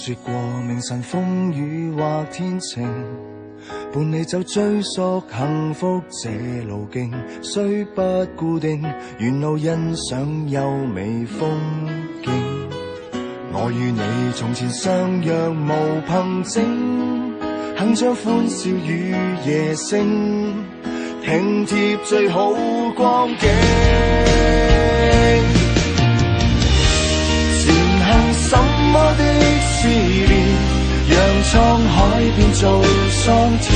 說過明晨風雨或天晴，伴你走追溯幸福這路徑，雖不固定，沿路欣賞優美風景。我與你從前相約無憑證，肯將歡笑與夜聲拼貼最好光景。前行什麼的思念，讓滄海變做桑田，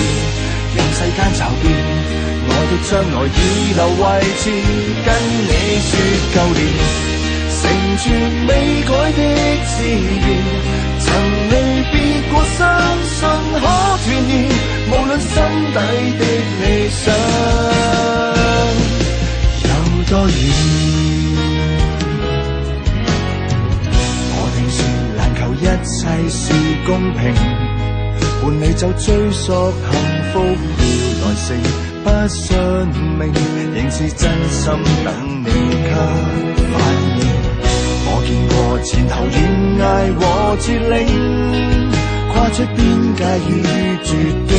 任世間驟變，我的將來已留位置，跟你說舊年，成全未改的志願，曾離別過相信可團圓，無論心底的理想有多遠。一切是公平，伴你走追溯幸福要來成，不信命，仍是真心等你給反應。我見過前頭懸崖和絕嶺，跨出邊界與絕境，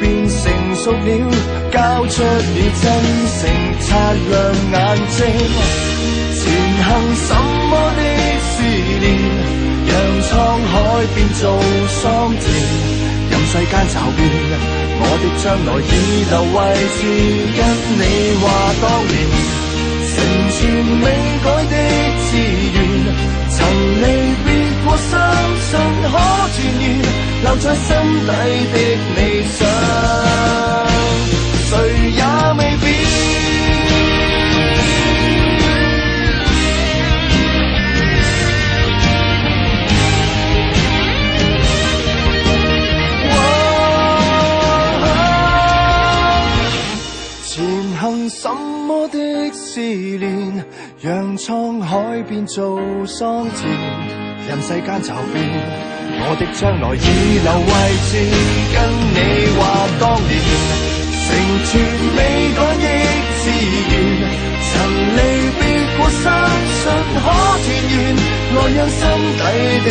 變成熟了，交出了真誠，擦亮眼睛。前行什麼的思念，讓滄海變做桑田，任世間驟變，我的將來已留位置，跟你話當年，成全未改的志願，曾離別過相信可團圓，留在心底的理想，誰也未變。什麼的思念，讓滄海變做桑田，任世間驟變，我的將來已留位置，跟你話當年，成全未改的志願，曾離別過相信可團圓，來讓心底的